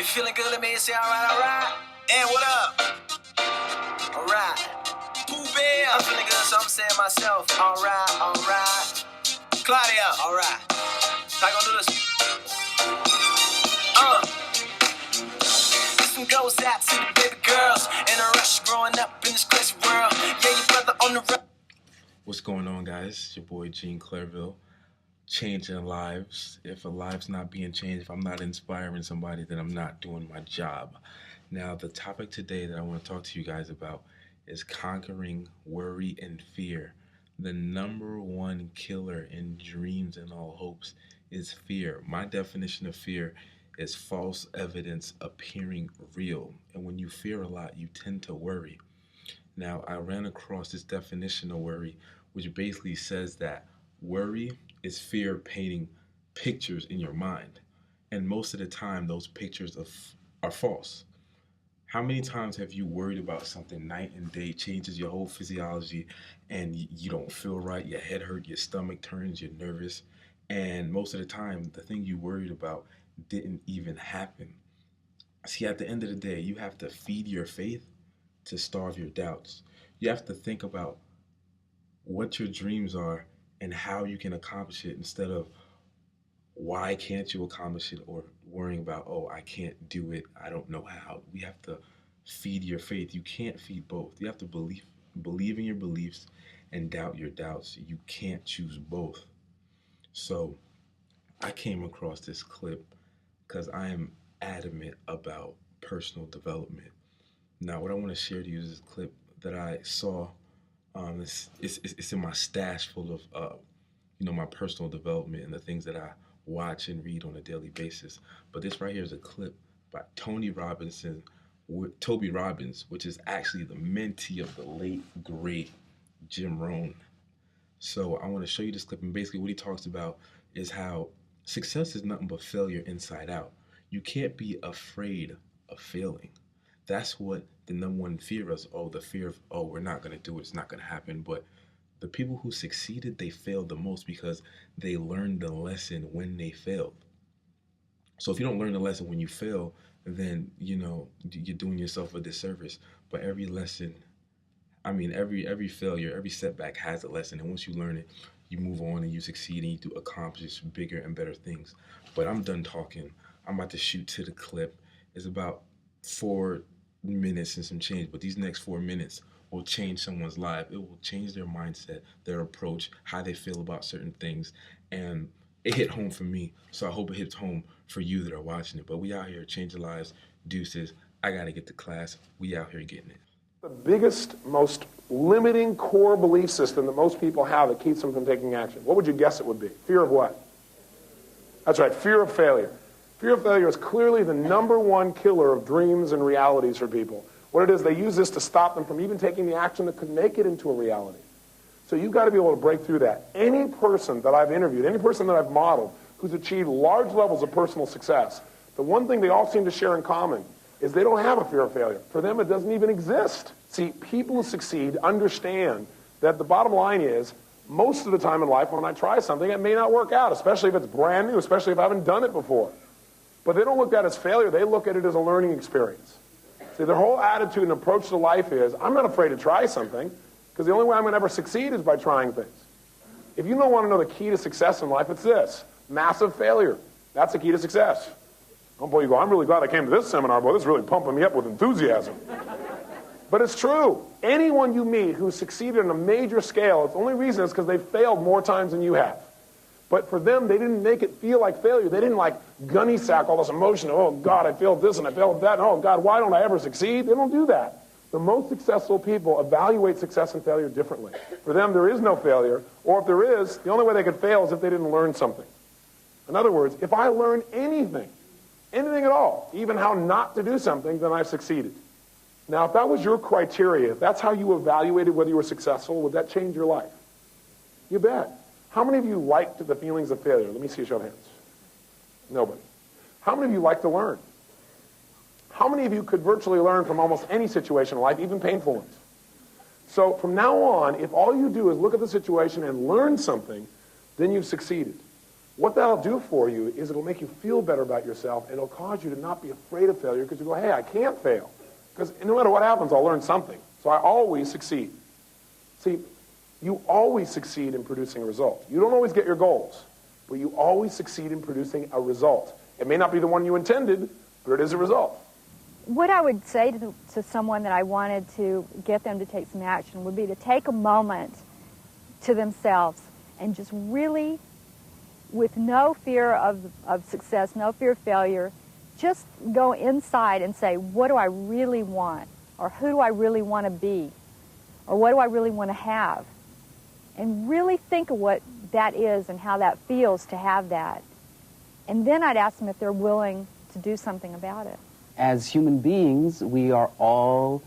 feeling good? Let me say alright. And what up? Alright. Pooh Bear. I'm feeling good, so I'm saying myself. Alright. Claudia. Alright. How you gonna do this? This one goes out to the baby girls in a rush growing up in this crazy world. Yeah, your brother on the run. What's going on, guys? It's your boy Clervil. Changing lives. If a life's not being changed, if I'm not inspiring somebody, then I'm not doing my job. Now, the topic today that I want to talk to you guys about is conquering worry and fear. The number one killer in dreams and all hopes is fear. My definition of fear is false evidence appearing real. And when you fear a lot, you tend to worry. Now, I ran across this definition of worry, which basically says that worry is fear painting pictures in your mind. And most of the time, those pictures are false. How many times have you worried about something night and day, changes your whole physiology, and you don't feel right, your head hurts, your stomach turns, you're nervous, and most of the time, the thing you worried about didn't even happen. See, at the end of the day, you have to feed your faith to starve your doubts. You have to think about what your dreams are and how you can accomplish it instead of why can't you accomplish it or worrying about, oh, I can't do it, I don't know how. We have to feed your faith. You can't feed both. You have to believe in your beliefs and doubt your doubts. You can't choose both. So I came across this clip because I am adamant about personal development. Now, what I want to share to you is this clip that I saw. It's in my stash full of, my personal development and the things that I watch and read on a daily basis. But this right here is a clip by Toby Robbins, which is actually the mentee of the late, great Jim Rohn. So I want to show you this clip, and basically what he talks about is how success is nothing but failure inside out. You can't be afraid of failing. That's what the number one fear is. The fear of, we're not going to do it. It's not going to happen. But the people who succeeded, they failed the most because they learned the lesson when they failed. So if you don't learn the lesson when you fail, then, you're doing yourself a disservice. But every lesson, every failure, every setback has a lesson. And once you learn it, you move on and you succeed and you do accomplish bigger and better things. But I'm done talking. I'm about to shoot to the clip. It's about 4 minutes and some change, but these next 4 minutes will change someone's life. It will change their mindset, their approach, how they feel about certain things, and it hit home for me, so I hope it hits home for you that are watching it. But we out here changing lives. Deuces. I gotta get to class. We out here getting it. The biggest, most limiting core belief system that most people have that keeps them from taking action, what would you guess it would be? Fear of what? That's right, fear of failure. Fear of failure is clearly the number one killer of dreams and realities for people. What it is, they use this to stop them from even taking the action that could make it into a reality. So you've got to be able to break through that. Any person that I've interviewed, any person that I've modeled, who's achieved large levels of personal success, the one thing they all seem to share in common is they don't have a fear of failure. For them, it doesn't even exist. See, people who succeed understand that the bottom line is, most of the time in life when I try something, it may not work out, especially if it's brand new, especially if I haven't done it before. But they don't look at it as failure. They look at it as a learning experience. See, their whole attitude and approach to life is, I'm not afraid to try something, because the only way I'm going to ever succeed is by trying things. If you don't want to know the key to success in life, it's this: massive failure. That's the key to success. Oh boy, you go, I'm really glad I came to this seminar. Boy, this is really pumping me up with enthusiasm. But it's true. Anyone you meet who's succeeded on a major scale, the only reason is because they've failed more times than you have. But for them, they didn't make it feel like failure. They didn't gunny sack all this emotion. Oh, God, I failed this and I failed that. And, oh, God, why don't I ever succeed? They don't do that. The most successful people evaluate success and failure differently. For them, there is no failure. Or if there is, the only way they could fail is if they didn't learn something. In other words, if I learn anything at all, even how not to do something, then I've succeeded. Now, if that was your criteria, if that's how you evaluated whether you were successful, would that change your life? You bet. How many of you liked the feelings of failure? Let me see a show of hands. Nobody. How many of you like to learn? How many of you could virtually learn from almost any situation in life, even painful ones? So from now on, if all you do is look at the situation and learn something, then you've succeeded. What that'll do for you is it'll make you feel better about yourself, and it'll cause you to not be afraid of failure because you go, hey, I can't fail. Because no matter what happens, I'll learn something. So I always succeed. See, you always succeed in producing a result. You don't always get your goals, but you always succeed in producing a result. It may not be the one you intended, but it is a result. What I would say to someone that I wanted to get them to take some action would be to take a moment to themselves and just really, with no fear of success, no fear of failure, just go inside and say, what do I really want? Or who do I really want to be? Or what do I really want to have? And really think of what that is and how that feels to have that. And then I'd ask them if they're willing to do something about it. As human beings, we are all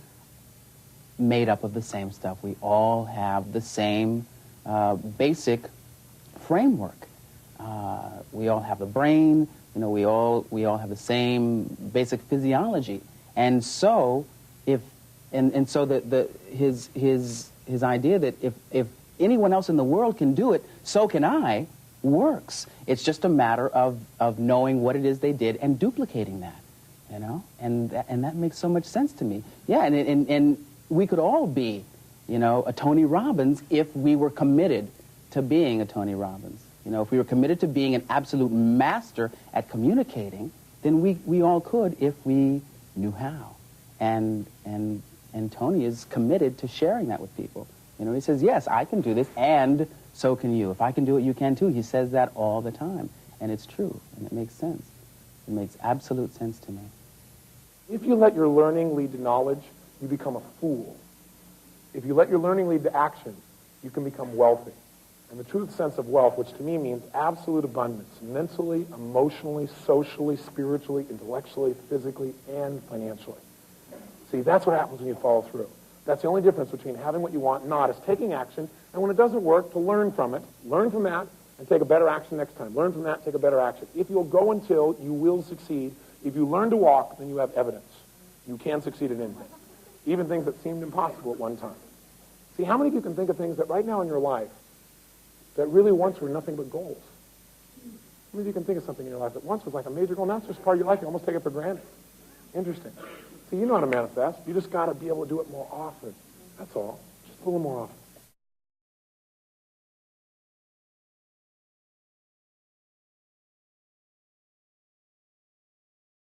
made up of the same stuff. We all have the same basic framework. We all have the brain. You know, we all have the same basic physiology. And so, his idea that if anyone else in the world can do it, so can I, works. It's just a matter of knowing what it is they did and duplicating that. You know, and that makes so much sense to me. Yeah, and we could all be, you know, a Tony Robbins if we were committed to being a Tony Robbins. You know, if we were committed to being an absolute master at communicating, then we all could if we knew how. And Tony is committed to sharing that with people. You know, he says, yes, I can do this, and so can you. If I can do it, you can too. He says that all the time, and it's true, and it makes sense. It makes absolute sense to me. If you let your learning lead to knowledge, you become a fool. If you let your learning lead to action, you can become wealthy. And the true sense of wealth, which to me means absolute abundance, mentally, emotionally, socially, spiritually, intellectually, physically, and financially. See, that's what happens when you follow through. That's the only difference between having what you want and not, is taking action, and when it doesn't work, to learn from it, learn from that, and take a better action next time. Learn from that, take a better action. If you'll go until, you will succeed. If you learn to walk, then you have evidence. You can succeed at anything, even things that seemed impossible at one time. See, how many of you can think of things that right now in your life that really once were nothing but goals? How many of you can think of something in your life that once was like a major goal, and that's just part of your life, you almost take it for granted? Interesting. See, you know how to manifest. You just got to be able to do it more often. That's all. Just a little more often.